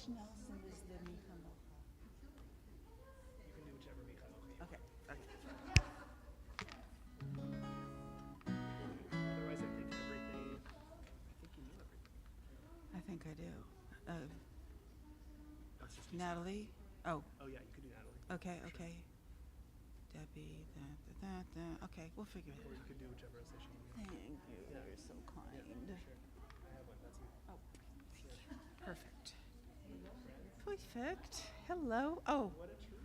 Nelson is the Mihamo. You can do whichever Michanochi. Okay. Otherwise, I think everything. I think you knew everything. I think I do. Let's just do Natalie? Oh, Oh yeah, you could do Natalie. okay. Debbie, okay, we'll figure it Or you out. could do whichever session you want. Thank you. You're so kind. Sure. I have one. That's you. Oh, perfect. Perfect. Hello. Oh, What a treat.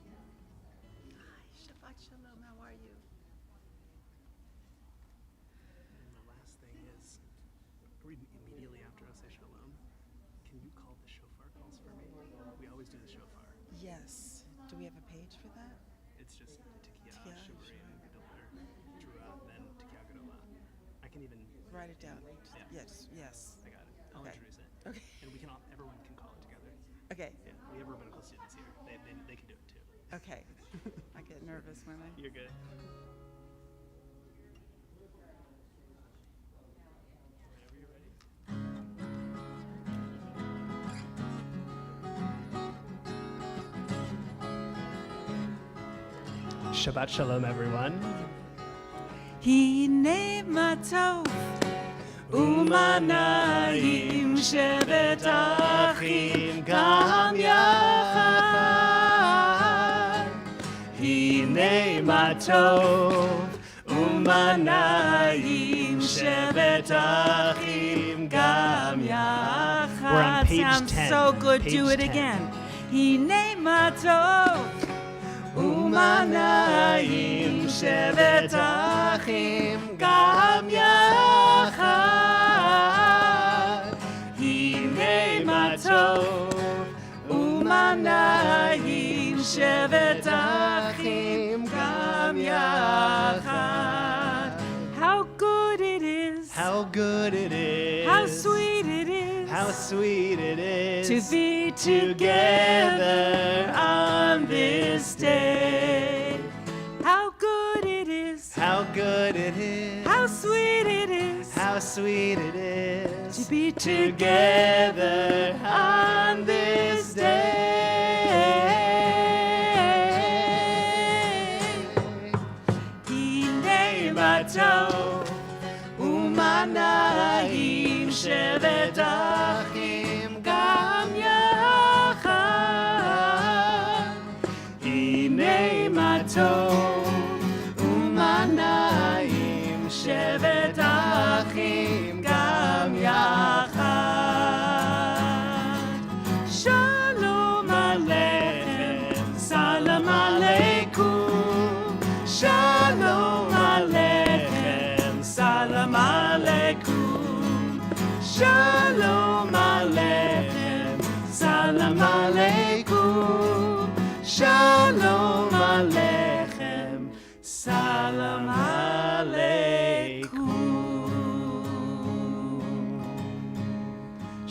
hi, Shabbat Shalom. How are you? And the last thing is, immediately after Oseh Shalom, can you call the shofar calls for me? We always do the shofar. Yes. Do we have a page for that? It's just Tekiah, Tekiah, Shemarim, Gedoler, Drua, then Tekiah Gedolah. I can even, Write it down. Yeah. Yes. I got it. I'll Okay. introduce it. Okay. And we can all, everyone can call it together. Okay. Yeah, we have rabbinical students here. They can do it too. Okay. I get nervous when I. You're good. Whenever you're ready. Shabbat Shalom, everyone. Hine matov umanayim shevet achim gam yachad. Hine matov umanayim shevet achim gam yachad. We're on page Sounds 10. so good. Page Do it 10. again. Hine matov umanayim shevet achim gam yachad. Hine matov umanayim shevet achim gam yachad. How good it is, How good it is. how sweet it is, How sweet it is to be together on this day. How good it is, How good it is. how sweet it is, How sweet it is to be together on this day. Hine matov umanayim shevet achim gam yachad. Hine matov umanayim shevet achim gam yachad. Shalom aleichem, salam aleikum. Shalom aleichem, salam aleikum. Shalom aleichem, salam aleikum. Shalom aleichem, salam aleikum.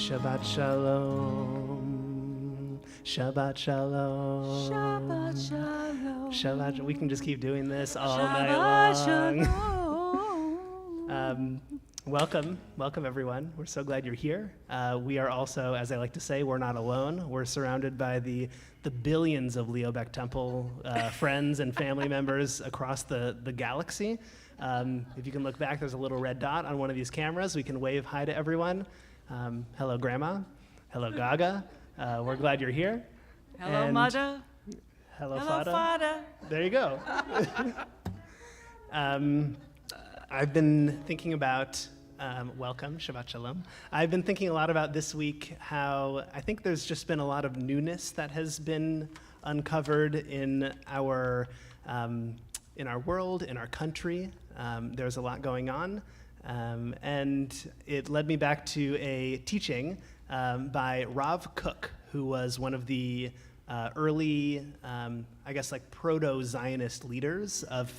Shabbat Shalom. Shabbat Shalom. Shabbat shalom. Shabbat. We can just keep doing this all night Shabbat long. shalom. Welcome everyone. We're so glad you're here. We are also, as I like to say, we're not alone. We're surrounded by the billions of Leo Beck Temple friends and family members across the galaxy. If you can look back, there's a little red dot on one of these cameras. We can wave hi to everyone. Hello, Grandma. Hello, Gaga. We're glad you're here. Hello, And mother. Hello, Hello, Fada. father. There you go. I've been thinking about Welcome, Shabbat Shalom. I've been thinking a lot about this week how I think there's just been a lot of newness that has been uncovered in our world, in our country. There's a lot going on, and it led me back to a teaching by Rav Kook, who was one of the early, proto-Zionist leaders of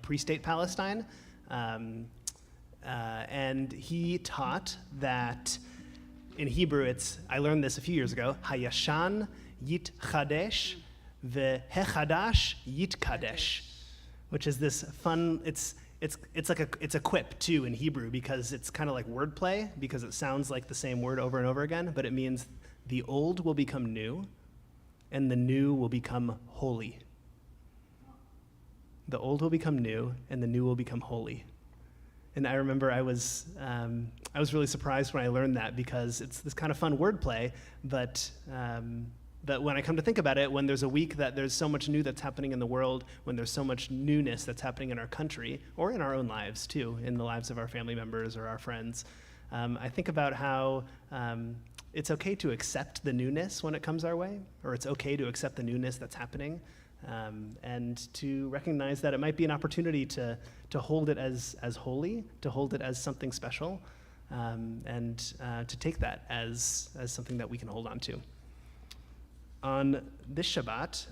pre-state Palestine. And he taught that in Hebrew, I learned this a few years ago, Hayashan Yitchadesh V'Hechadash Yitkadesh, which is this fun, it's a quip too in Hebrew because it's kind of like wordplay because it sounds like the same word over and over again, but it means the old will become new and the new will become holy. The old will become new and the new will become holy. And I remember I was really surprised when I learned that because it's this kind of fun wordplay, but when I come to think about it, when there's a week that there's so much new that's happening in the world, when there's so much newness that's happening in our country, or in our own lives too, in the lives of our family members or our friends, I think about how it's okay to accept the newness when it comes our way, or it's okay to accept the newness that's happening, and to recognize that it might be an opportunity to hold it as holy, to hold it as something special, and to take that as something that we can hold on to. On this Shabbat,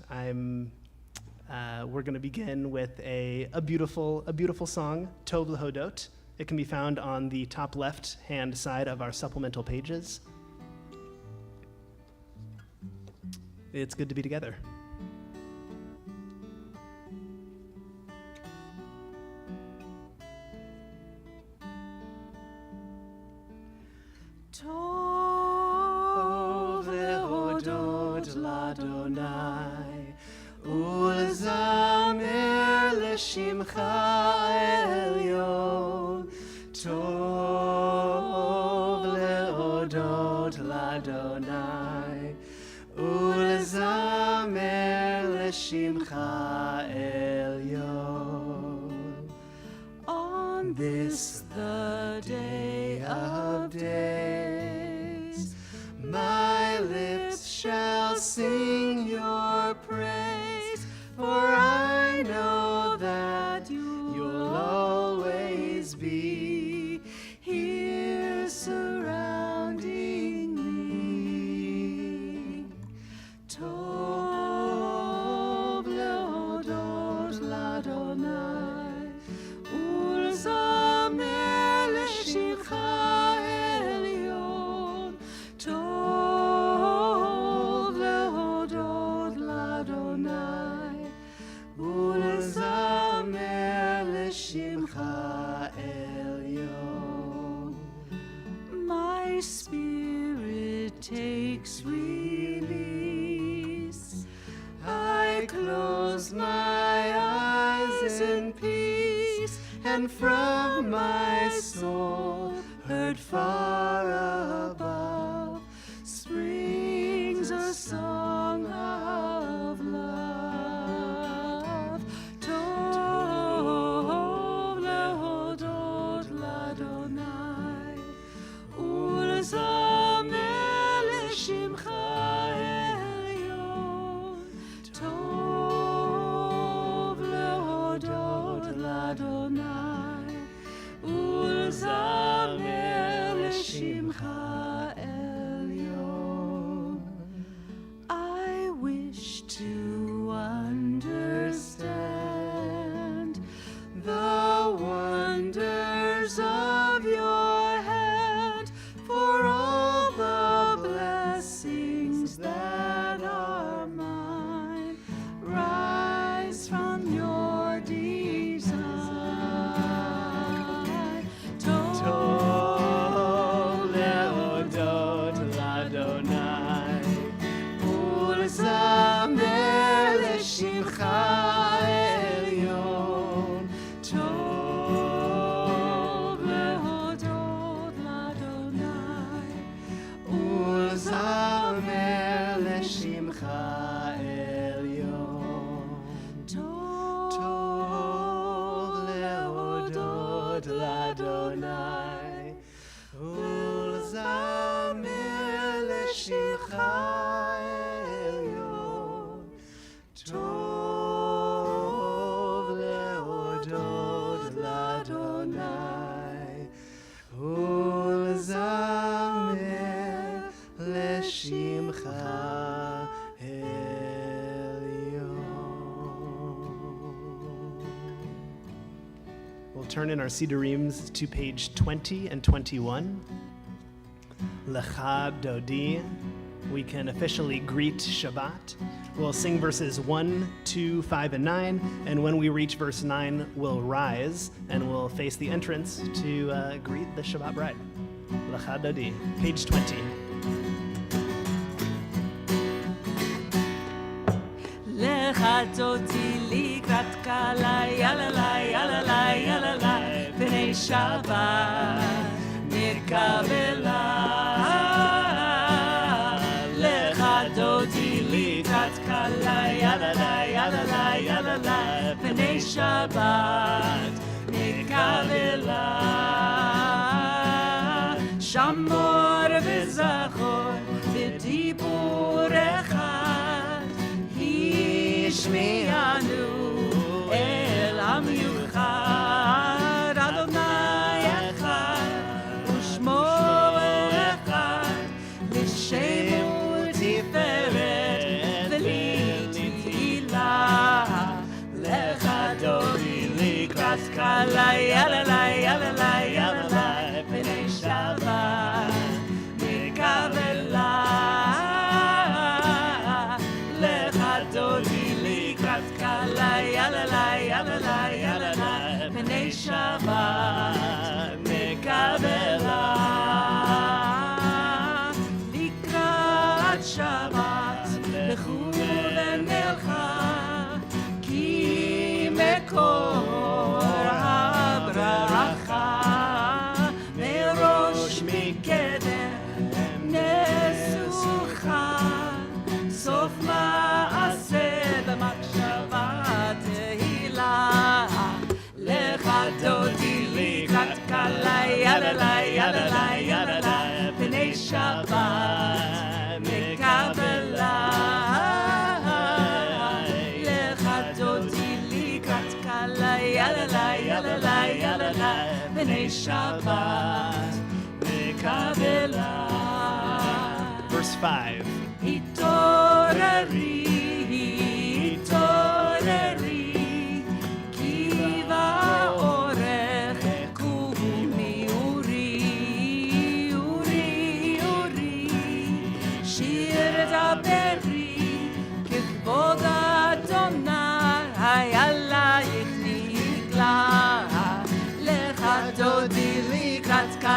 we're going to begin with a beautiful song, Tov Lehodot. It can be found on the top left-hand side of our supplemental pages. It's good to be together. Tov lehodot l'Adonai, ulzamer l'shimcha elyon. Tov lehodot l'Adonai, ulzamer l'shimcha elyon. On this the day of days, my lips shall sing your praise, for I know that you'll always be here surrounding me. Tov lehodot l'Adonai, ulzamer l'shimcha elyon. Tov lehodot l'Adonai, ulzamer l'shimcha elyon. My spirit takes release. I close my eyes in peace, and from my soul, heard far above, springs a song of love. Tov lehodot l'Adonai, ulzamer l'shimcha elyon. Tov lehodot l'Adonai, ulzamer l'shimcha elyon. I wish to understand the wonders of your hand, for all the blessings that are mine rise from your design. Tov lehodot העליון, טוב להודות לאדוני ולזמר לשמך We'll turn in our Sidurim to page 20 and 21. Lecha Dodi. We can officially greet Shabbat. We'll sing verses 1, 2, 5, and 9, and when we reach verse 9, we'll rise and we'll face the entrance to greet the Shabbat bride. Lecha Dodi, page 20. Lecha Dodi likrat kala yalalai yalalai yalalai b'nei Shabbat nirkavela Lecha Dodi likrat kala yalalai yalalai yalalai b'nei Shabbat nirkavela Shamor v'zachor v'dibur echad Shmi'anu el hamiuchad Adonai echad u'shmo echad l'shemu tiferet v'litila lecha dodi likrat kala yalalai yalalai yalalai b'nei Shabbat nikavela lecha dodi Yalalai, yalalai, yalalai, b'nei Shabbat nekavela. Likrat Shabbat lechu v'nelcha ki mekor habracha merosh mikedem nesucha sof ma'aseh b'makshava Lecha Dodi likrat kala yalalai yalalai yalalai b'nei Shabbat nekavela Lecha Dodi likrat kala yalalai yalalai yalalai b'nei Shabbat nekavela Verse 5. Hitorari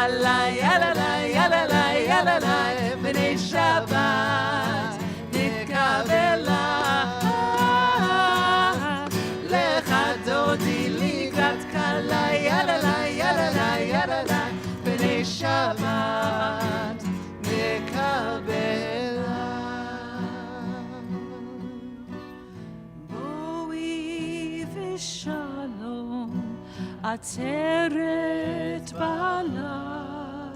Yalalai, yalalai, yalalai, b'nei Shabbat nikavela lecha dodi likrat kala yalalai, yalalai, yalalai, b'nei Shabbat nikavela Boi v'shalom עצרת בעלה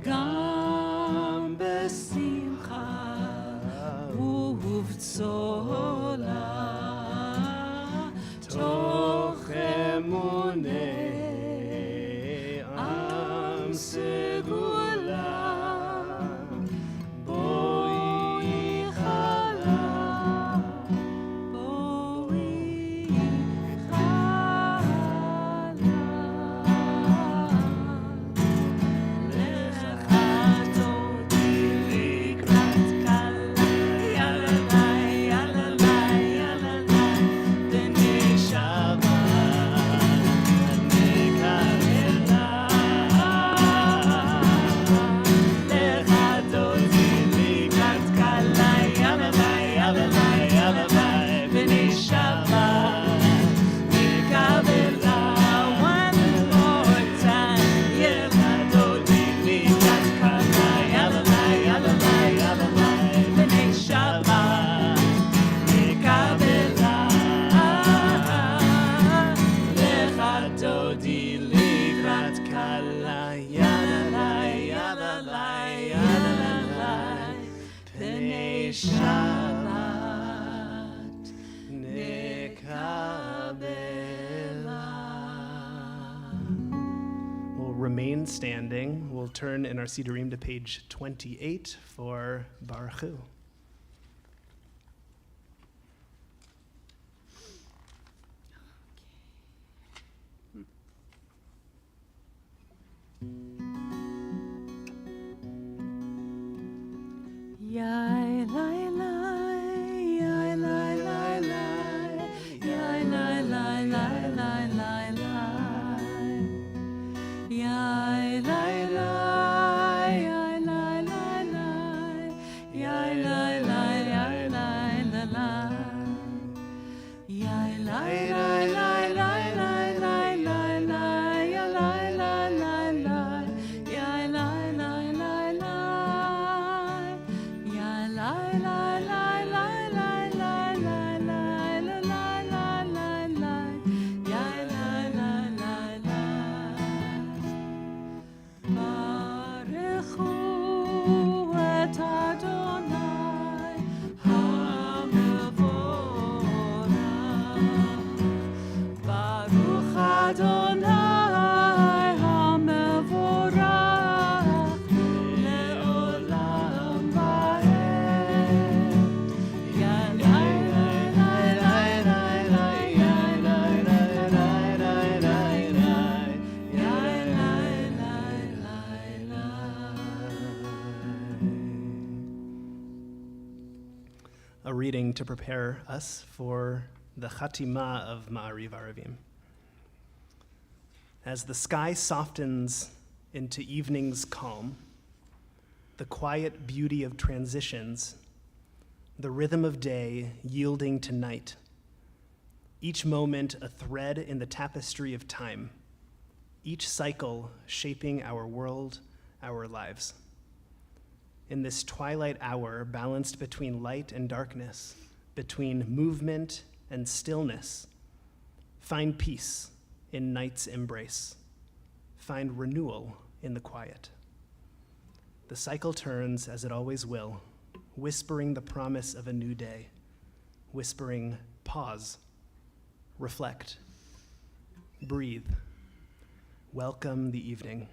גם בשמחה ובצולה תוך אמוני עם סגולה בואי חלה בואי חלה Shabbat nekabela. We'll remain standing. We'll turn in our Sidurim to page 28 for Baruch Hu. Yai lai lai, yai lai lai lai, yai lai lai lai lai lai lai, yai lai lai, yai lai lai lai, yai lai lai yai lai lai lai, yai lai lai lai lai lai lai lai lai, yai lai lai lai lai, yai lai lai lai lai. A reading to prepare us for the Chatima of Ma'ariv Aravim. As the sky softens into evening's calm, the quiet beauty of transitions, the rhythm of day yielding to night, each moment a thread in the tapestry of time, each cycle shaping our world, our lives. In this twilight hour, balanced between light and darkness, between movement and stillness, find peace in night's embrace. Find renewal in the quiet. The cycle turns as it always will, whispering the promise of a new day, whispering, pause, reflect, breathe, welcome the evening.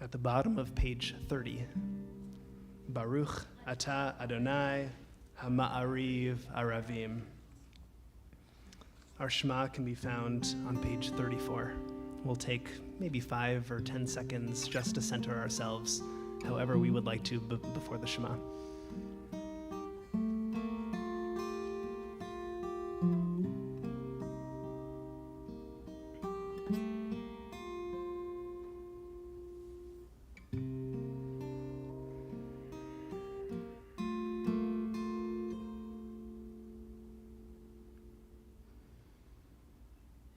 At the bottom of page 30, Baruch Ata Adonai HaMa'ariv Aravim. Our Shema can be found on page 34. We'll take maybe 5 or 10 seconds just to center ourselves, however we would like to before the Shema.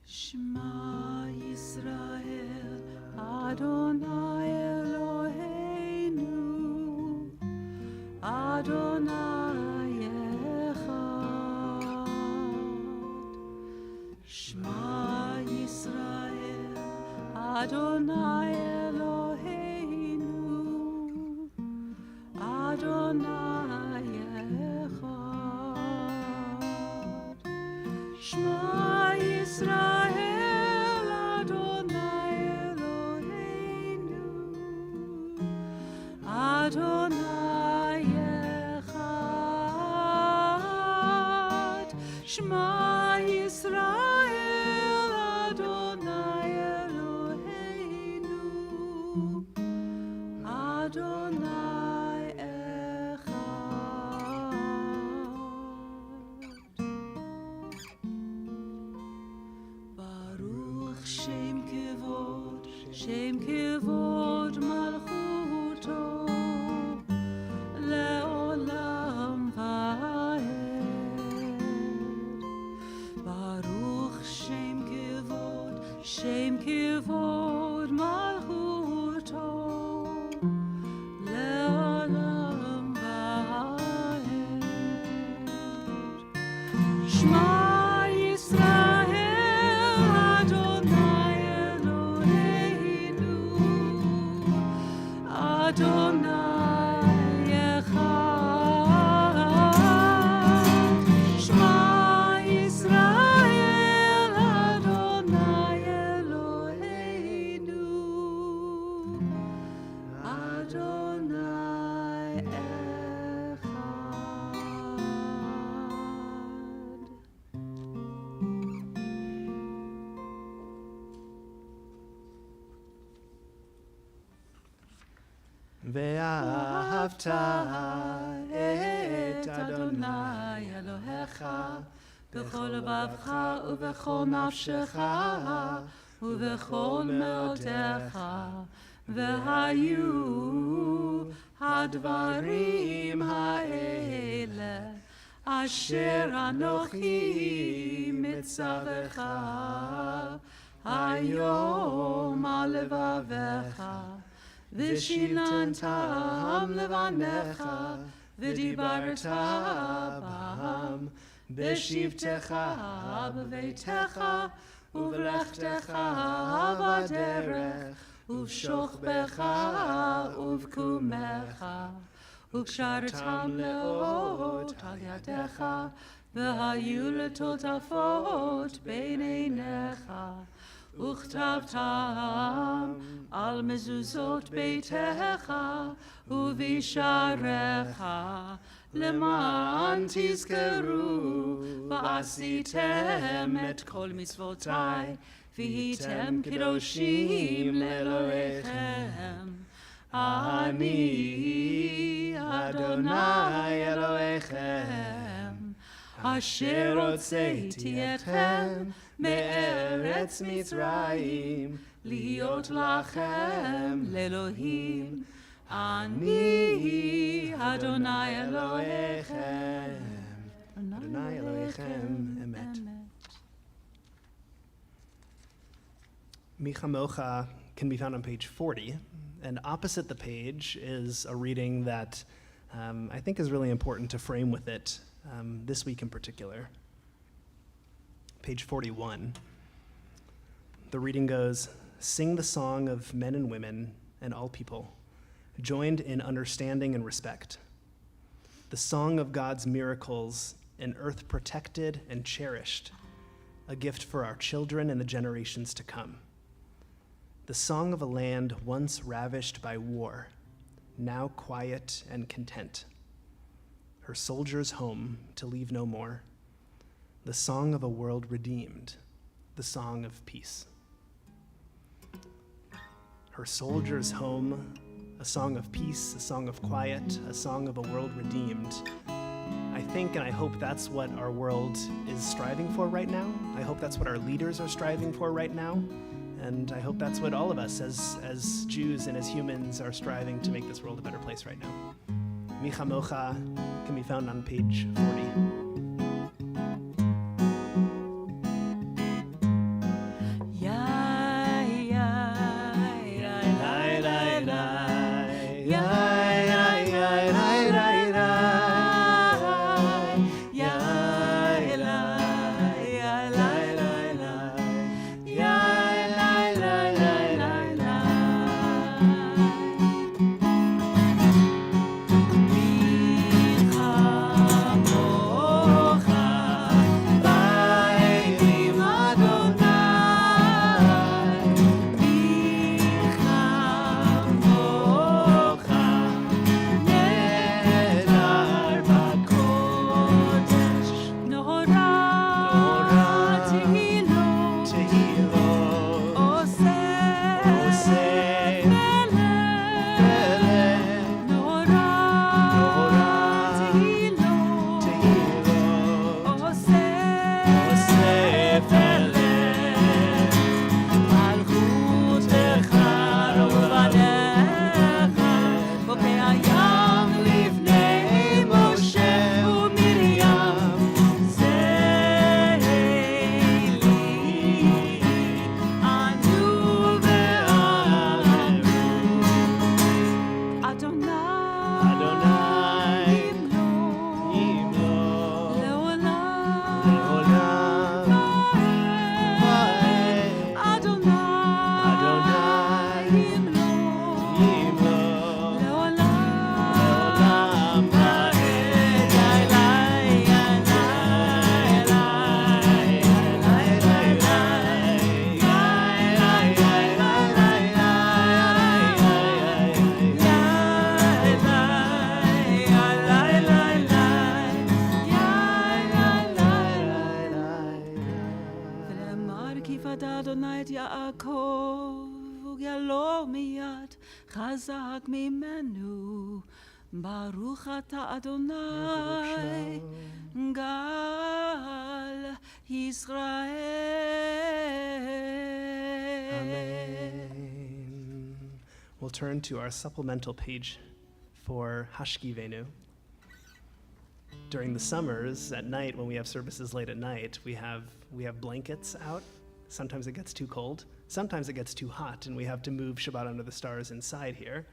Shema Yisrael, Adonai Eloheinu, Adonai Echad. Shema Yisrael, Adonai Eloheinu, Adonai Echad. Shema Yisrael, Adonai Echad. Shema Yisrael, Adonai Eloheinu, Adonai Echad. Baruch Shem Kevod Malchuto, Le'olam va'ed. Baruch Shem Kevod Malchuto, Le'olam va'ed. Shema Yisrael, Adonai Eloheinu, Adonai Echad. Adonai Echad. ואהבת את אדוני אלוהיך בכל לבבך ובכל נפשך ובכל מאודך, והיו הדברים האלה אשר אנוכי מצווך היום על לבביך, ושיננתם לבניך ודיברת בם בשבתך בביתך ובלכתך בדרך ובשוכבך ובקומך, וקשרתם לאות על ידך, והיו לטוטפות בין עיניך, וכתבתם על מזוזות ביתך ובשעריך, למען תזכרו ועשיתם את כל מצוותיי, והייתם קדושים לאלוהיכם. אני אדוני אלוהיכם, אשר הוצאתי אתכם מארץ מצרים, להיות לכם לאלוהים. אני אדוני אלוהיכם, אדוני אלוהיכם אמת. מי כמוך can be found on page 40, and opposite the page is a reading that I think is really important to frame with it this week in particular. Page 41. The reading goes, "Sing the song of men and women and all people, joined in understanding and respect. The song of God's miracles, an earth protected and cherished, a gift for our children and the generations to come. The song of a land once ravished by war, now quiet and content. Her soldiers home to leave no more. The song of a world redeemed, the song of peace." Her soldiers home, a song of peace, a song of quiet, a song of a world redeemed. I think and I hope that's what our world is striving for right now. I hope that's what our leaders are striving for right now. And I hope that's what all of us as Jews and as humans are striving to make this world a better place right now. Mi Chamocha can be found on page 40. יעקב וגלו מיד חזק ממנו. ברוך אתה אדוני גל ישראל. Amen. We'll turn to our supplemental page for Hashkivenu. During the summers, at night, when we have services late at night, we have blankets out. Sometimes it gets too cold. Sometimes it gets too hot, and we have to move Shabbat under the stars inside here.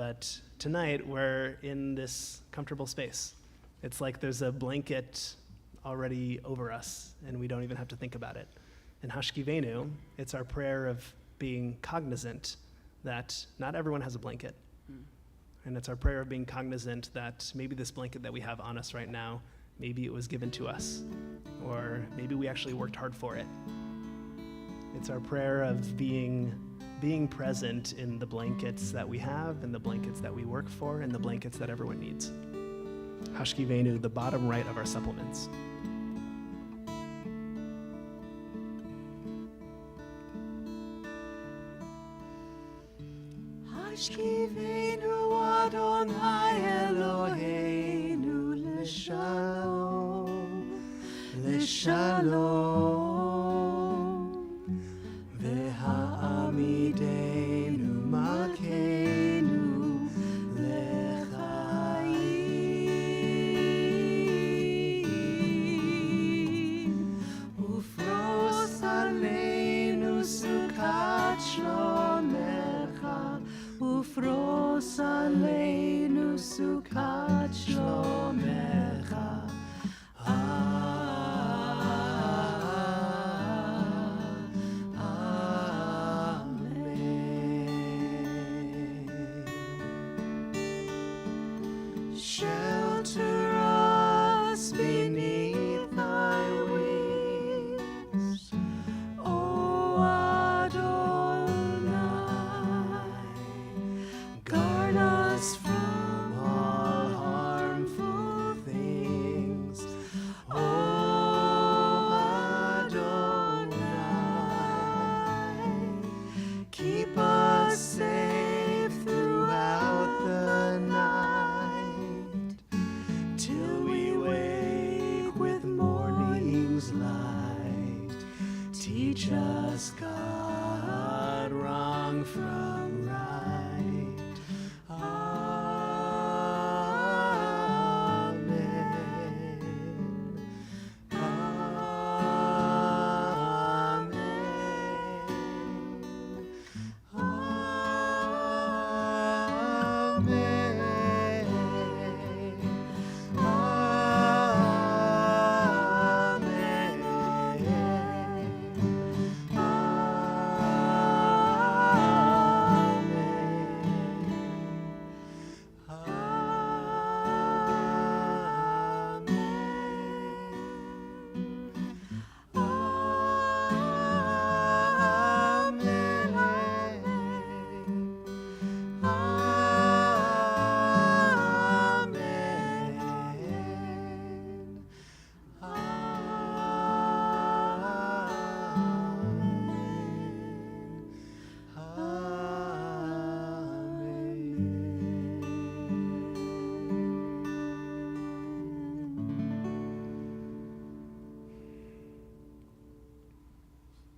But tonight, we're in this comfortable space. It's like there's a blanket already over us, and we don't even have to think about it. In Hashkivenu, it's our prayer of being cognizant that not everyone has a blanket. And it's our prayer of being cognizant that maybe this blanket that we have on us right now, maybe it was given to us, or maybe we actually worked hard for it. It's our prayer of being present in the blankets that we have, and the blankets that we work for, and the blankets that everyone needs. Hashkivenu, the bottom right of our supplements. Hashkivenu Adonai Eloheinu l'shalom, l'shalom, v'ha'amidenu malkeinu l'chaim, ufros aleinu sukat shlomecha, ufros aleinu sukat shlomecha. Amen. Shelter us beneath thy wings, O Adonai. Guard us from all harmful things, O Adonai. Keep us safe throughout the night, till we wake with morning's light. Teach us, God, wrong from right.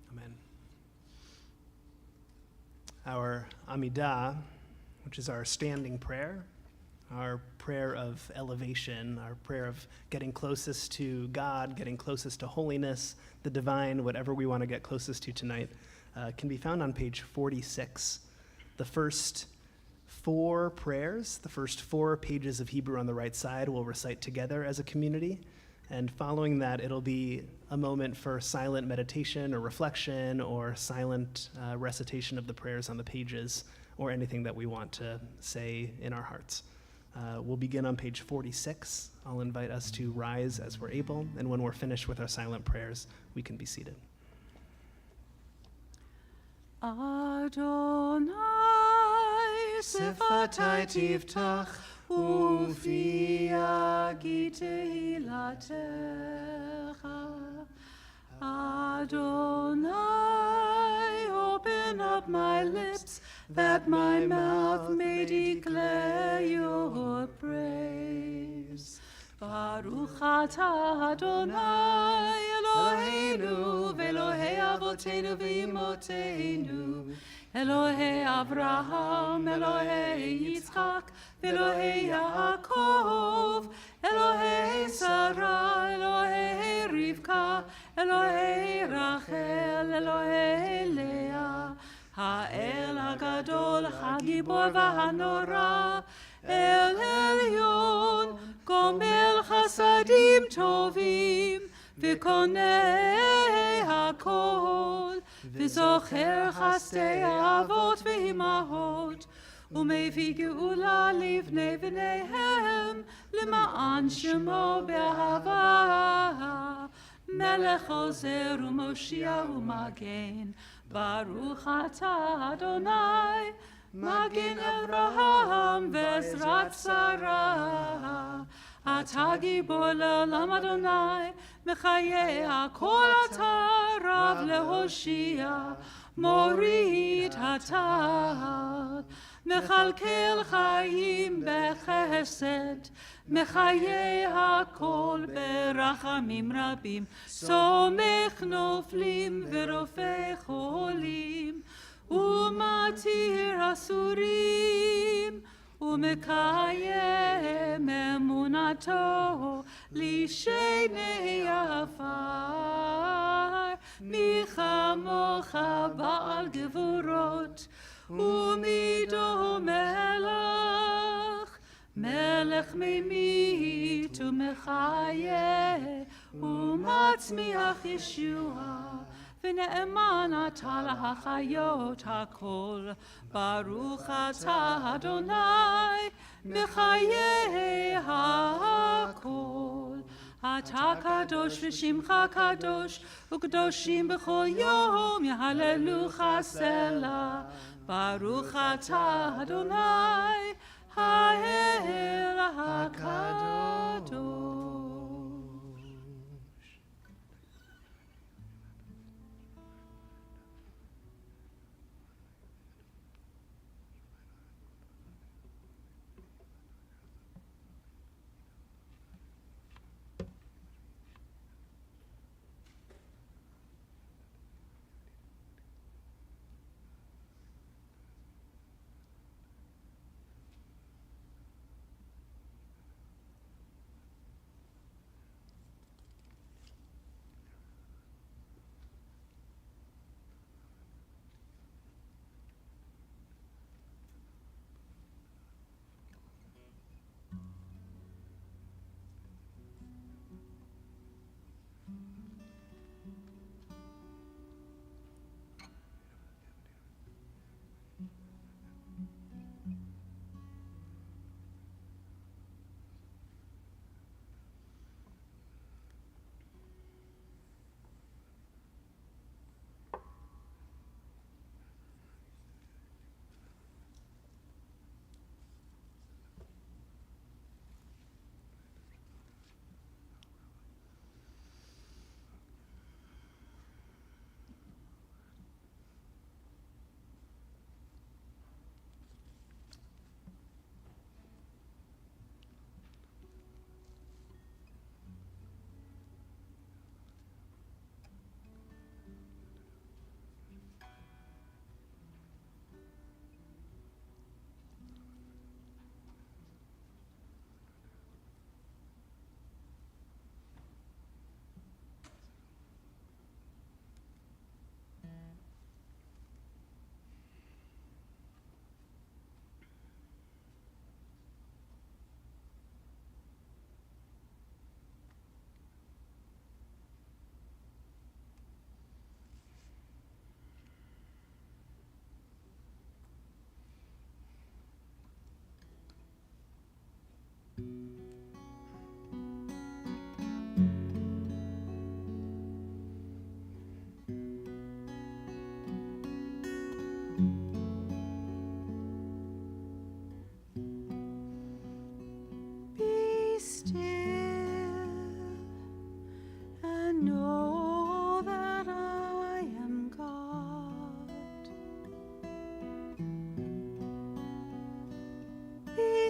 Amen. Amen. Our Amidah, which is our standing prayer, our prayer of elevation, our prayer of getting closest to God, getting closest to holiness, the divine, whatever we want to get closest to tonight, can be found on page 46. The first four prayers, the first 4 pages of Hebrew on the right side, we'll recite together as a community. And following that, it'll be a moment for silent meditation or reflection or silent recitation of the prayers on the pages or anything that we want to say in our hearts. We'll begin on page 46. I'll invite us to rise as we're able, and when we're finished with our silent prayers, we can be seated. Adonai Sefatai Tiftach Ufi Yagi Tehilatecha Adonai open up my lips, that my mouth may declare your praise. Baruch atah Adonai Eloheinu v'Elohei avotenu v'imotenu, Elohei Avraham, Elohei Yitzchak, v'Elohei Yaakov, Elohei Sarah, Elohei Rivka, Elohei Rachel, Elohei Leah, Ha'el HaGadol, HaGibor v'Hanora, El Elyon, Gomel Chasadim Tovim, V'konei HaKol, V'zocher Chasdei Avot v'Imahot, U'mevii Geula Livnei B'neihem, L'ma'an Shemo Be'ahava, Melech Ozer u'Moshiach u'Magen, Baruch atah Adonai, Magen Avraham v'Ezrat Sarah. אתה גיבור לעולם אדוני, מחיה הכל אתה רב להושיע, מוריד הטל, מכלכל חיים בחסד, מחיה הכל ברחמים רבים, סומך נופלים ורופא חולים, ומתיר אסורים, ומקיים אמונתו לשני עפר. מי כמוך בעל גבורות, ומידו מלך, מלך ממית ומחיה, ומצמיח ישועה. ונאמן אתה להחיות הכל, ברוך אתה אדוני, מחיי הכל. אתה קדוש ושמך קדוש, וקדושים בכל יום יהללוך סלע. ברוך אתה אדוני, האל הקדוש.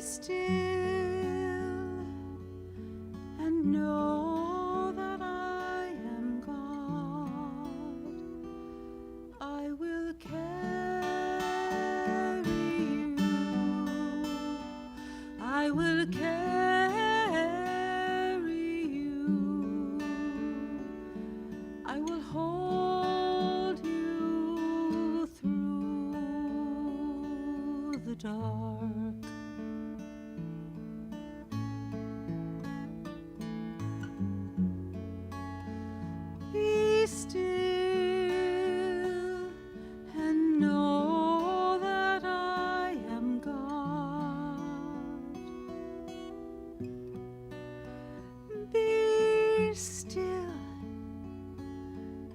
still and know that I am God. I will carry you. I will carry you. I will hold you through the dark. Be still and know that I am God. Be still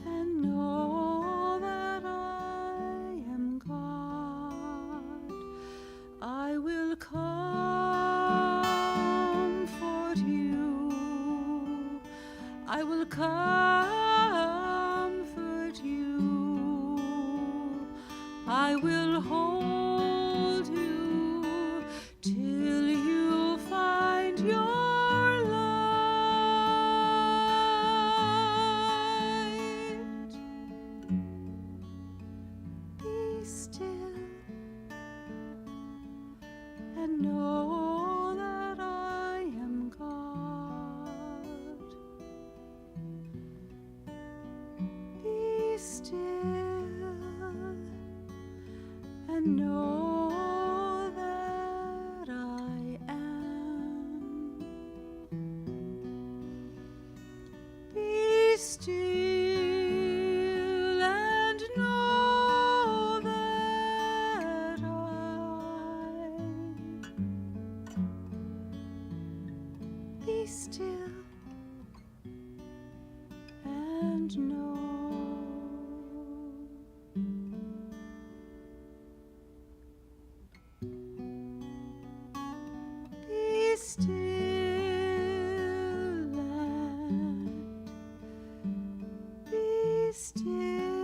and know that I am God. I will comfort you. I will comfort you. I will hold you till you find your light. Be still and know that I am God. Be still and know that I am. Be still and know that I. Be still and know. Be still and be still.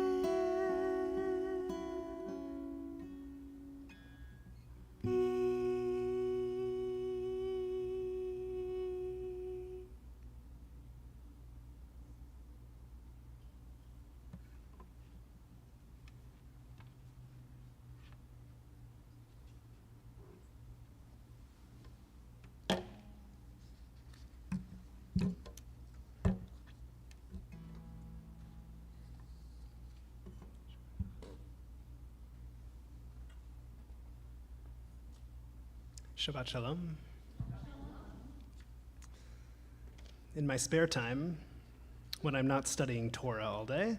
Shabbat Shalom. In my spare time, when I'm not studying Torah all day,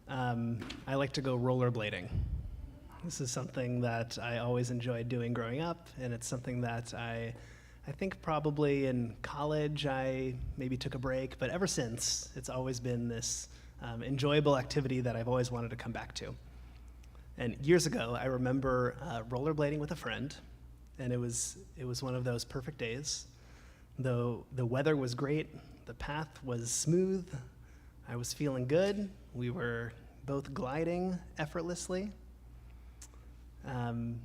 I like to go rollerblading. This is something that I always enjoyed doing growing up, and it's something that I think probably in college I maybe took a break, but ever since, it's always been this enjoyable activity that I've always wanted to come back to. And years ago, I remember rollerblading with a friend, and it was one of those perfect days. Though the weather was great, the path was smooth, I was feeling good, we were both gliding effortlessly. I'll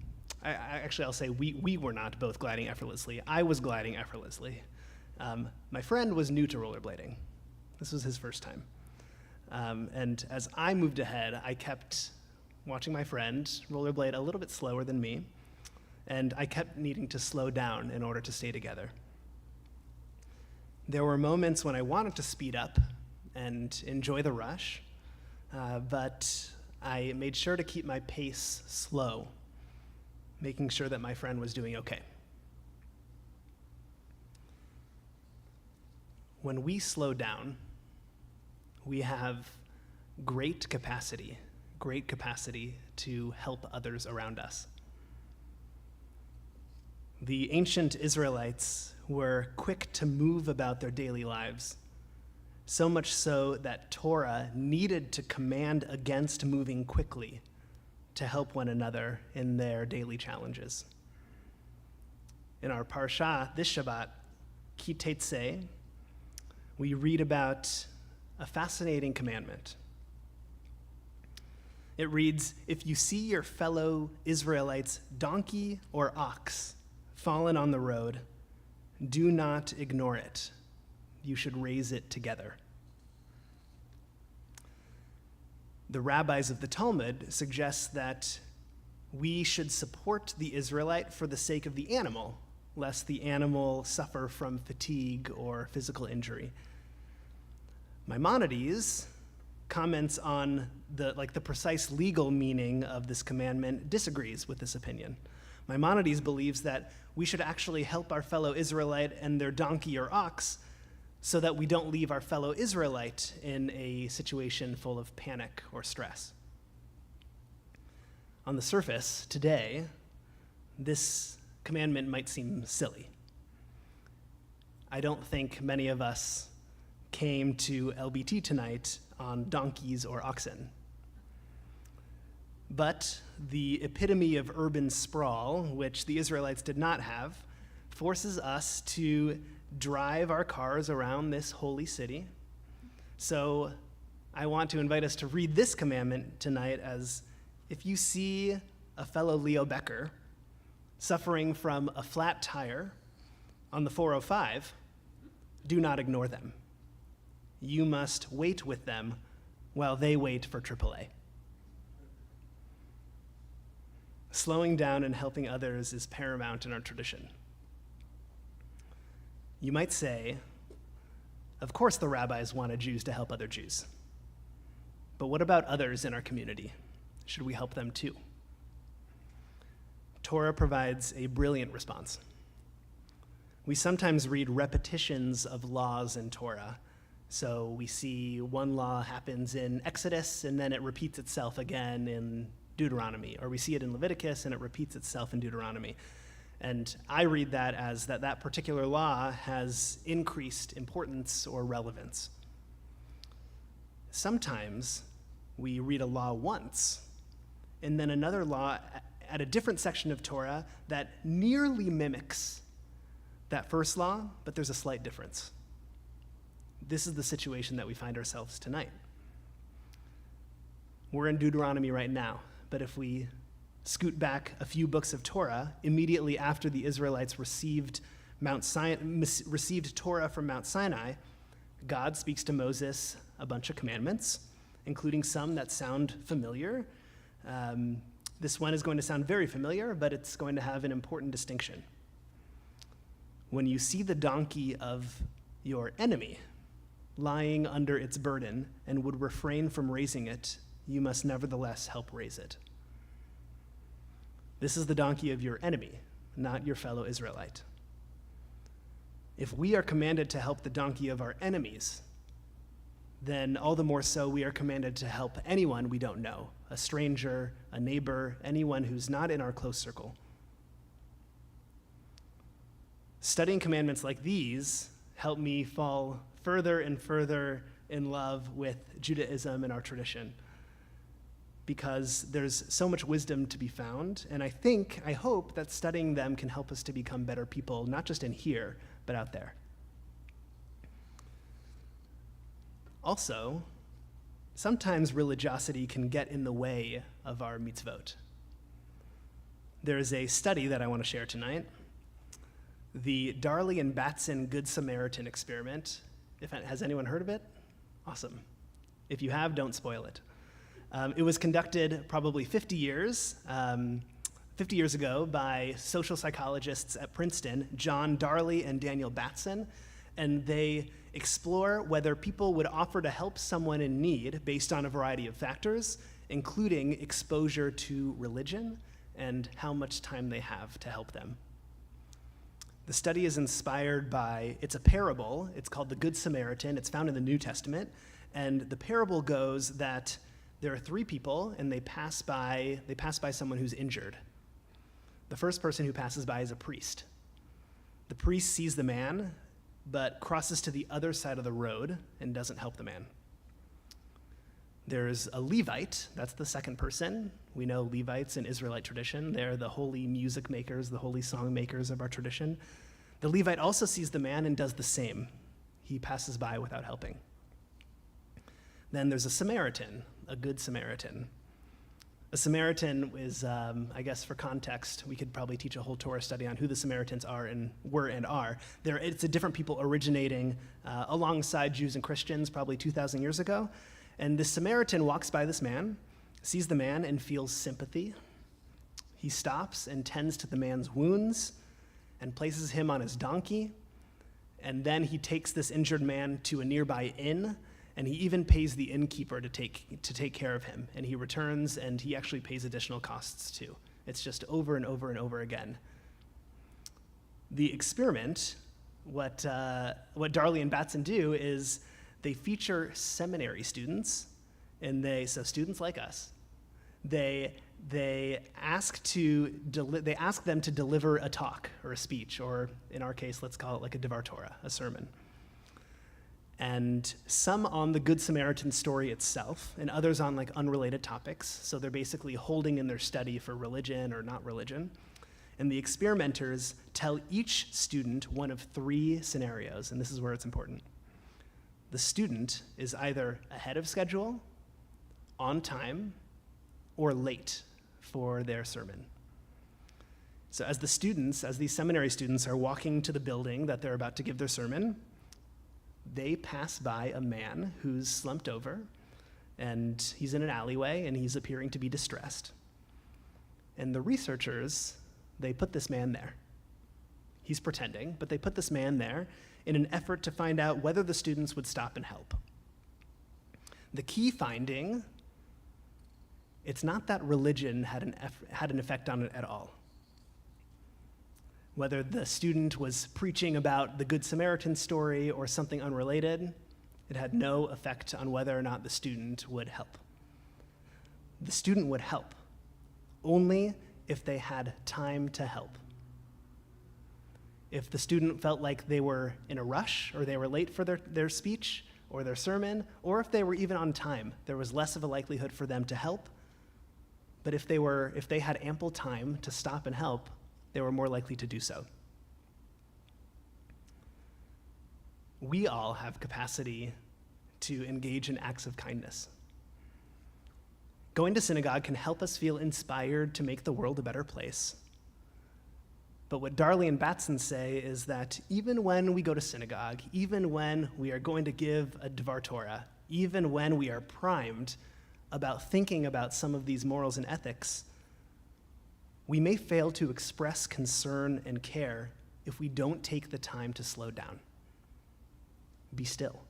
say we were not both gliding effortlessly. I was gliding effortlessly. My friend was new to rollerblading. This was his first time. And as I moved ahead, I kept watching my friend rollerblade a little bit slower than me, and I kept needing to slow down in order to stay together. There were moments when I wanted to speed up and enjoy the rush, but I made sure to keep my pace slow, making sure that my friend was doing okay. When we slow down, we have great capacity to help others around us. The ancient Israelites were quick to move about their daily lives, so much so that Torah needed to command against moving quickly to help one another in their daily challenges. In our parsha this Shabbat, Ki Tetzei, we read about a fascinating commandment. It reads, "If you see your fellow Israelites' donkey or ox fallen on the road, do not ignore it. You should raise it together. The rabbis of the Talmud suggest that we should support the Israelite for the sake of the animal, lest the animal suffer from fatigue or physical injury. Maimonides comments on the precise legal meaning of this commandment, disagrees with this opinion. Maimonides believes that we should actually help our fellow Israelite and their donkey or ox so that we don't leave our fellow Israelite in a situation full of panic or stress. On the surface, today, this commandment might seem silly. I don't think many of us came to LBT tonight on donkeys or oxen. But the epitome of urban sprawl, which the Israelites did not have, forces us to drive our cars around this holy city. So I want to invite us to read this commandment tonight as, if you see a fellow Leo Becker suffering from a flat tire on the 405, do not ignore them. You must wait with them while they wait for AAA. Slowing down and helping others is paramount in our tradition. You might say, of course the rabbis wanted Jews to help other Jews. But what about others in our community? Should we help them too? Torah provides a brilliant response. We sometimes read repetitions of laws in Torah. So we see one law happens in Exodus and then it repeats itself again in Deuteronomy, or we see it in Leviticus and it repeats itself in Deuteronomy. And I read that as that particular law has increased importance or relevance. Sometimes we read a law once, and then another law at a different section of Torah that nearly mimics that first law, but there's a slight difference. This is the situation that we find ourselves tonight. We're in Deuteronomy right now, but if we scoot back a few books of Torah, immediately after the Israelites received Torah from Mount Sinai, God speaks to Moses a bunch of commandments, including some that sound familiar. This one is going to sound very familiar, but it's going to have an important distinction. When you see the donkey of your enemy lying under its burden and would refrain from raising it, you must nevertheless help raise it. This is the donkey of your enemy, not your fellow Israelite. If we are commanded to help the donkey of our enemies, then all the more so we are commanded to help anyone we don't know, a stranger, a neighbor, anyone who's not in our close circle. Studying commandments like these help me fall further and further in love with Judaism and our tradition, because there's so much wisdom to be found, and I hope that studying them can help us to become better people, not just in here, but out there. Also, sometimes religiosity can get in the way of our mitzvot. There is a study that I want to share tonight, the Darley and Batson Good Samaritan experiment. Has anyone heard of it? Awesome. If you have, don't spoil it. It was conducted probably 50 years ago by social psychologists at Princeton, John Darley and Daniel Batson, and they explore whether people would offer to help someone in need based on a variety of factors, including exposure to religion and how much time they have to help them. The study is inspired by, it's a parable, it's called the Good Samaritan, it's found in the New Testament, and the parable goes that there are three people and they pass by someone who's injured. The first person who passes by is a priest. The priest sees the man, but crosses to the other side of the road and doesn't help the man. There's a Levite, that's the second person. We know Levites in Israelite tradition. They're the holy music makers, the holy song makers of our tradition. The Levite also sees the man and does the same. He passes by without helping. Then there's a Samaritan, a good Samaritan. A Samaritan is, I guess for context, we could probably teach a whole Torah study on who the Samaritans are and were and are. It's a different people originating alongside Jews and Christians probably 2,000 years ago. And this Samaritan walks by this man, sees the man and feels sympathy. He stops and tends to the man's wounds and places him on his donkey. And then he takes this injured man to a nearby inn, and he even pays the innkeeper to take care of him. And he returns, and he actually pays additional costs too. It's just over and over and over again. The experiment, what Darley and Batson do is they feature seminary students, and so students like us, they ask them to deliver a talk or a speech, or in our case, let's call it like a Devar Torah, a sermon. And some on the Good Samaritan story itself, and others on like unrelated topics. So they're basically holding in their study for religion or not religion. And the experimenters tell each student one of three scenarios, and this is where it's important. The student is either ahead of schedule, on time, or late for their sermon. So as these seminary students are walking to the building that they're about to give their sermon, they pass by a man who's slumped over, and he's in an alleyway, and he's appearing to be distressed. And the researchers, they put this man there. He's pretending, but they put this man there in an effort to find out whether the students would stop and help. The key finding, it's not that religion had an effect on it at all. Whether the student was preaching about the Good Samaritan story or something unrelated, it had no effect on whether or not the student would help. The student would help only if they had time to help. If the student felt like they were in a rush or they were late for their speech or their sermon, or if they were even on time, there was less of a likelihood for them to help. But if they had ample time to stop and help, they were more likely to do so. We all have capacity to engage in acts of kindness. Going to synagogue can help us feel inspired to make the world a better place. But what Darley and Batson say is that even when we go to synagogue, even when we are going to give a Devar Torah, even when we are primed about thinking about some of these morals and ethics, we may fail to express concern and care if we don't take the time to slow down. Be still.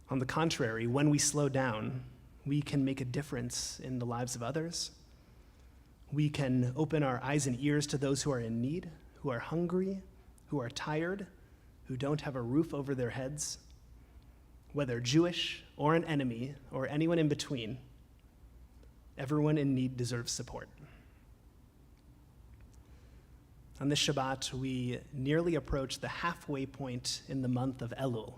On the contrary, when we slow down, we can make a difference in the lives of others. We can open our eyes and ears to those who are in need, who are hungry, who are tired, who don't have a roof over their heads. Whether Jewish or an enemy or anyone in between, everyone in need deserves support. On this Shabbat, we nearly approach the halfway point in the month of Elul,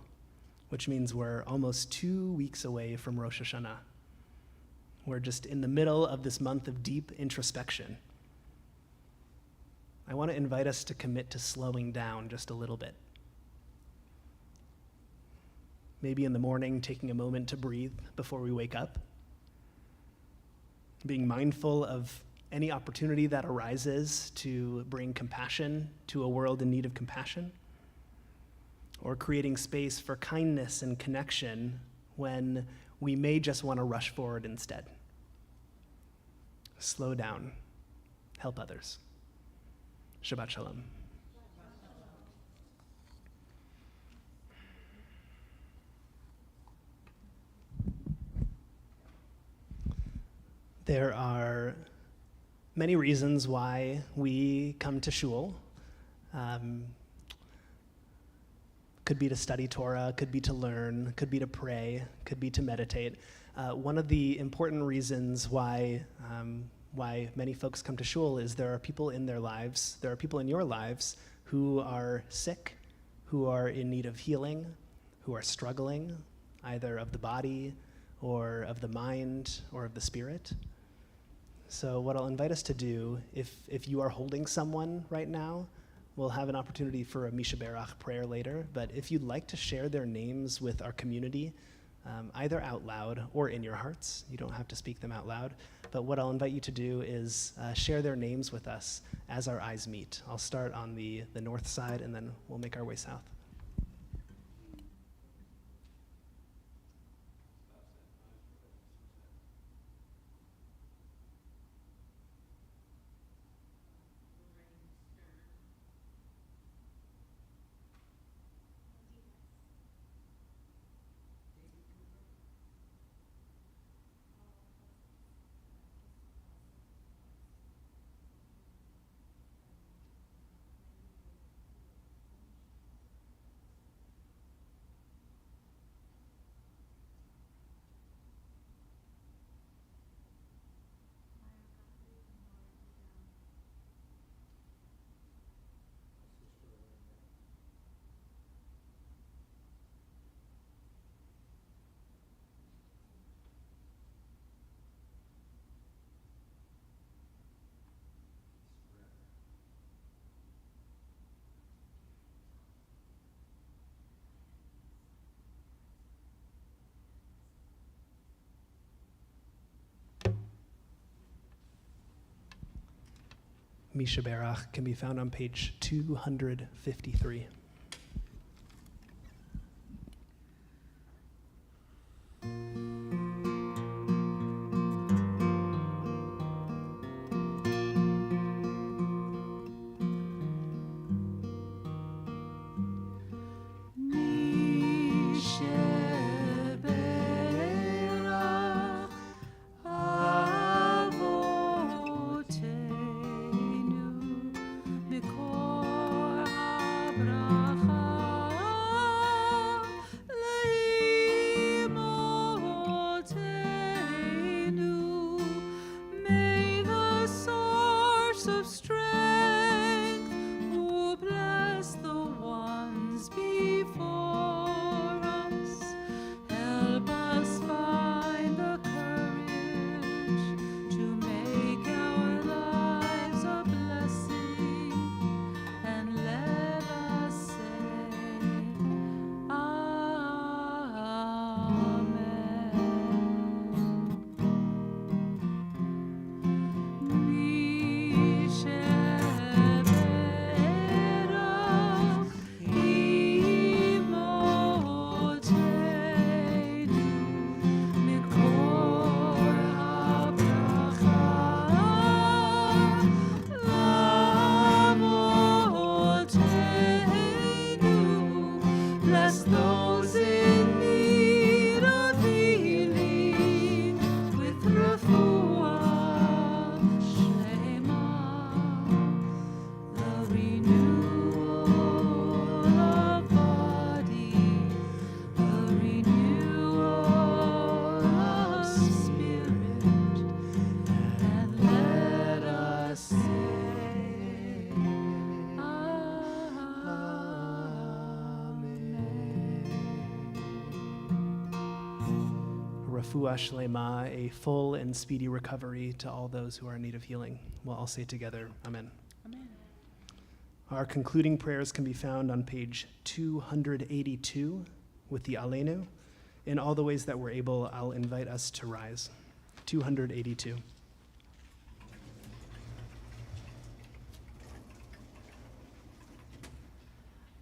which means we're almost 2 weeks away from Rosh Hashanah. We're just in the middle of this month of deep introspection. I want to invite us to commit to slowing down just a little bit. Maybe in the morning, taking a moment to breathe before we wake up. Being mindful of any opportunity that arises to bring compassion to a world in need of compassion. Or creating space for kindness and connection when we may just want to rush forward instead. Slow down. Help others. Shabbat Shalom. There are many reasons why we come to shul. Could be to study Torah, could be to learn, could be to pray, could be to meditate. One of the important reasons why many folks come to shul is there are people in their lives, there are people in your lives who are sick, who are in need of healing, who are struggling, either of the body or of the mind or of the spirit. So what I'll invite us to do, if you are holding someone right now, we'll have an opportunity for a Misha Berach prayer later, but if you'd like to share their names with our community, either out loud or in your hearts. You don't have to speak them out loud. But what I'll invite you to do is share their names with us as our eyes meet. I'll start on the north side, and then we'll make our way south. Misha Berach can be found on page 253. Refuah Shlema, a full and speedy recovery to all those who are in need of healing. We'll all say together, Amen. Amen. Our concluding prayers can be found on page 282 with the Aleinu. In all the ways that we're able, I'll invite us to rise. 282.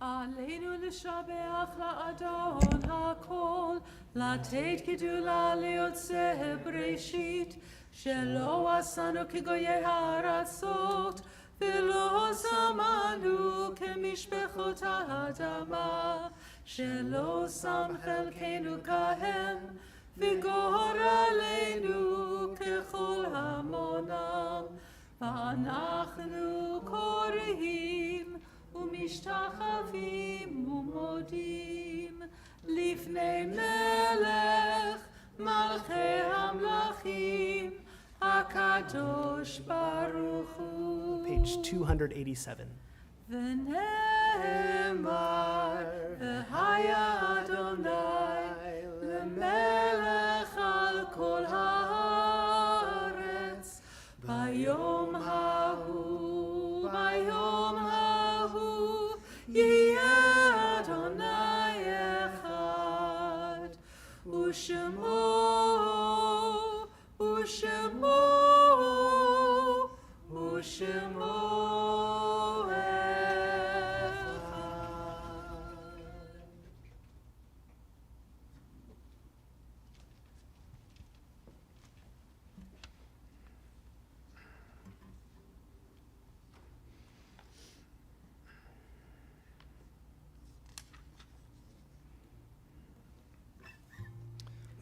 עלינו לשבח לאדון הכל, לתת גדולה ליוצא בראשית, שלא עשנו כגויי הארצות, ולא שמנו כמשפחות האדמה, שלא שם חלקנו כהם, וגורלנו ככל המונם, ואנחנו קוראים ומשתחווים ומודים לפני מלך מלכי המלכים הקדוש ברוך הוא. Page 287. ונאמר והיה אדוני למלך על כל הארץ ביום ההוא ביום ההוא יהיה אדוני אחד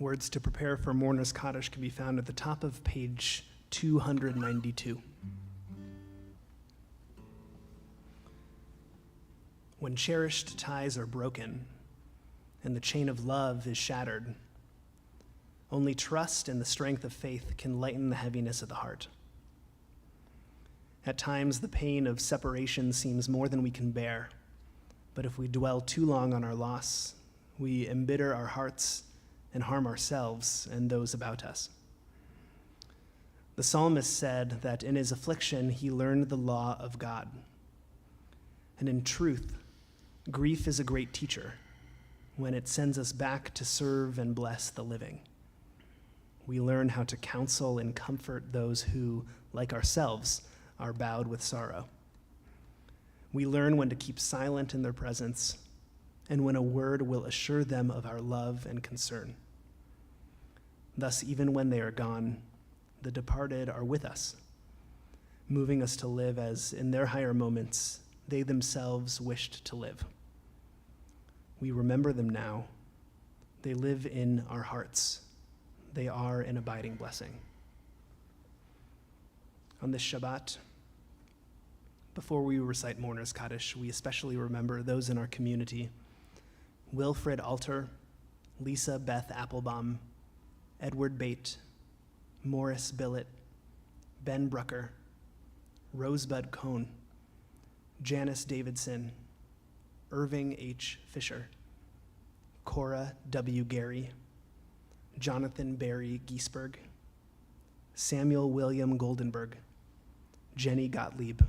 Words to prepare for Mourner's Kaddish can be found at the top of page 292. When cherished ties are broken and the chain of love is shattered, only trust and the strength of faith can lighten the heaviness of the heart. At times, the pain of separation seems more than we can bear, but if we dwell too long on our loss, we embitter our hearts and harm ourselves and those about us. The psalmist said that in his affliction he learned the law of God. And in truth, grief is a great teacher when it sends us back to serve and bless the living. We learn how to counsel and comfort those who, like ourselves, are bowed with sorrow. We learn when to keep silent in their presence and when a word will assure them of our love and concern. Thus, even when they are gone, the departed are with us, moving us to live as, in their higher moments, they themselves wished to live. We remember them now. They live in our hearts. They are an abiding blessing. On this Shabbat, before we recite Mourner's Kaddish, we especially remember those in our community: Wilfred Alter, Lisa Beth Applebaum, Edward Bate, Morris Billett, Ben Brucker, Rosebud Cohn, Janice Davidson, Irving H. Fisher, Cora W. Gary, Jonathan Barry Giesberg, Samuel William Goldenberg, Jenny Gottlieb,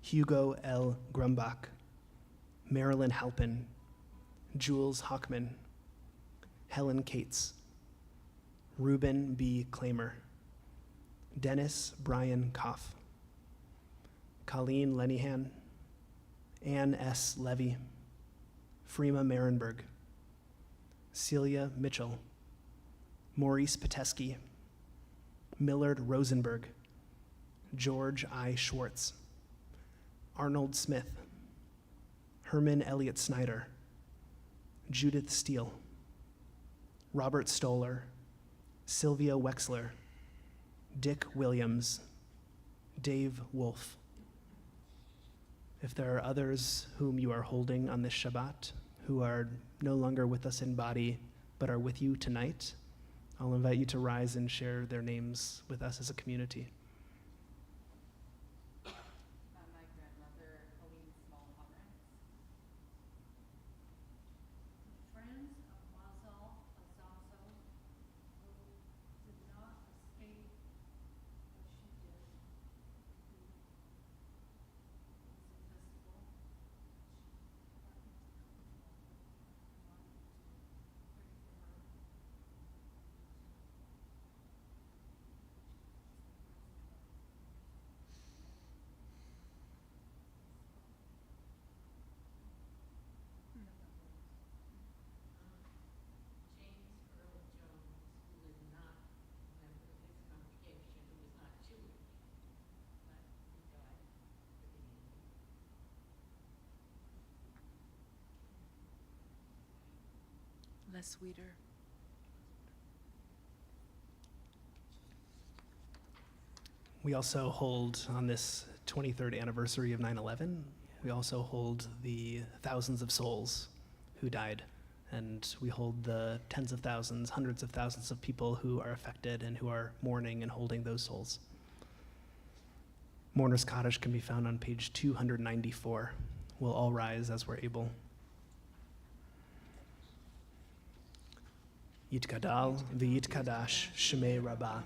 Hugo L. Grumbach, Marilyn Halpin, Jules Hockman, Helen Cates, Reuben B. Klamer, Dennis Brian Koff, Colleen Lenihan, Ann S. Levy, Freema Marenberg, Celia Mitchell, Maurice Pateski, Millard Rosenberg, George I. Schwartz, Arnold Smith, Herman Elliott Snyder, Judith Steele, Robert Stoller, Sylvia Wexler, Dick Williams, Dave Wolf. If there are others whom you are holding on this Shabbat who are no longer with us in body but are with you tonight, I'll invite you to rise and share their names with us as a community. My grandmother, Helene Small-Hummer. Friends of Mazal Azazo, who did not escape what she did, who is invisible. James Earl Jones, who was not a member of his congregation, who was not Jewish, but he died for the evening. Les Weeder. We also hold, on this 23rd anniversary of 9/11, we also hold the thousands of souls who died. And we hold the tens of thousands, hundreds of thousands of people who are affected and who are mourning and holding those souls. Mourner's Kaddish can be found on page 294. We'll all rise as we're able. Yitkadal v'yitkadash shemei rabbah.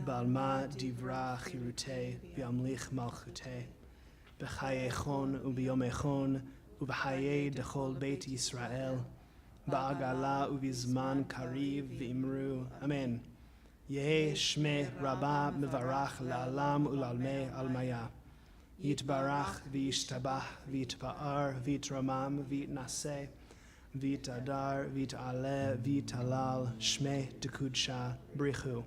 Balma divra chirutei v'amlich malchutei. B'chayechon u'biyomechon u'b'chayei dechol beit Yisrael. Ba'agala u'bizman kariv v'imru. Amen. Yehe shmei rabbah mevarach la'alam u'lalmei almaya. Yitbarach v'yishtabach v'yitpa'ar v'yitramam v'yitnaseh v'yitadar v'yitaleh v'yitalal shmeh dekudsha brichu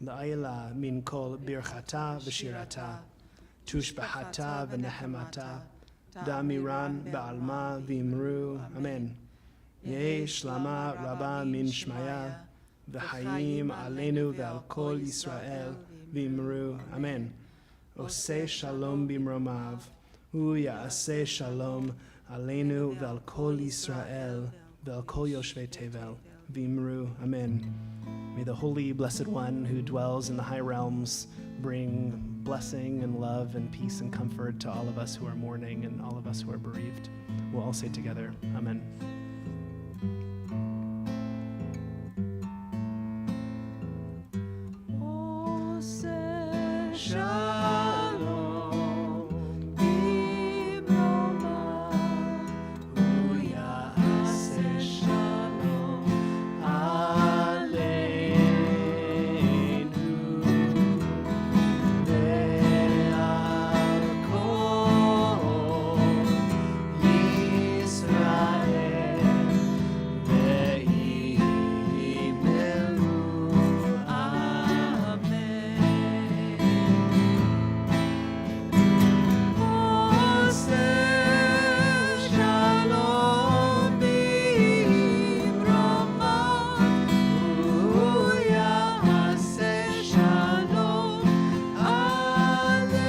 la'ila min kol birchata v'shirata tushbahata v'nehemata damiran ba'alma v'imru amen. Yeh shlama rabba min shmaya v'chayim aleinu v'al kol Yisrael v'imru amen. Oseh shalom bimromav, hu ya'aseh shalom aleinu v'al kol Yisrael v'al kol yoshvei tevel v'imru amen. May the Holy Blessed One who dwells in the high realms bring blessing and love and peace and comfort to all of us who are mourning and all of us who are bereaved. We'll all say together, amen. Oseh shalom bimromav, hu ya'aseh shalom aleinu ve'al kol Yisrael ve'imeru amen. Oseh shalom bimromav, hu ya'aseh shalom aleinu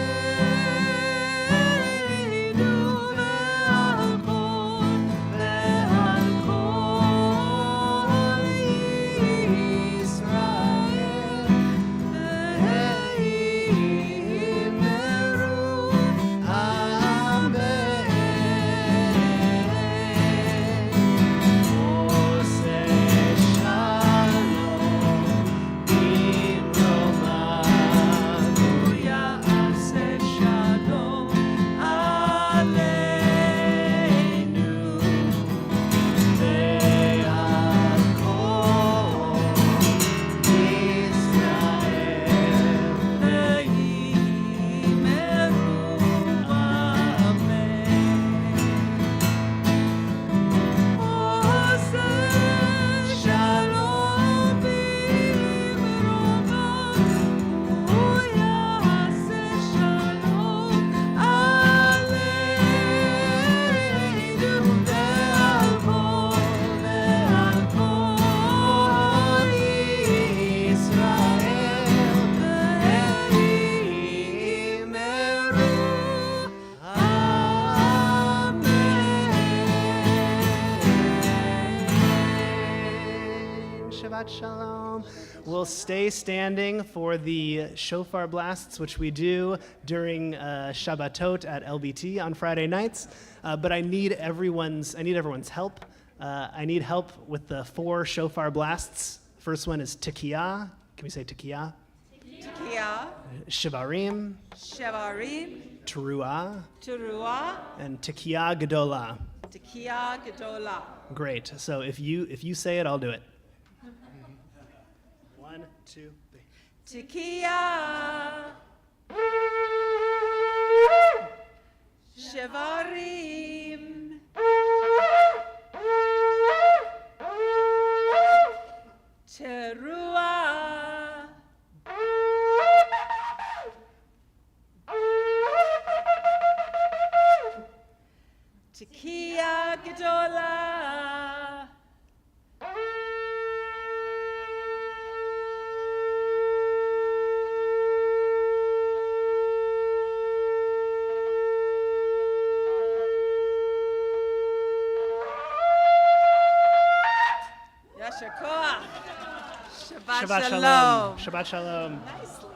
ve'al kol Yisrael ve'imeru amen. Oseh shalom bimromav, hu ya'aseh shalom aleinu ve'al kol Yisrael ve'imeru amen. Oseh shalom bimromav, hu ya'aseh shalom aleinu ve'al kol Yisrael ve'imeru amen. Shabbat Shalom. We'll stay standing for the shofar blasts, which we do during Shabbatot at LBT on Friday nights. But I need everyone's help. I need help with the 4 shofar blasts. First one is Tekiyah. Can we say Tekiyah? Tekiyah, Shivarim, Shevarim, Teruah, Teruah, and Tekiyah Gedolah. Tekiyah Gedolah. Great. So if you say it, I'll do it. 1, 2, 3. Tekiyah, Shevarim, Teruah, Tekiyah Gedolah. Yasher koach. Shabbat Shabbat shalom. Shalom. Shabbat Shalom. Nicely.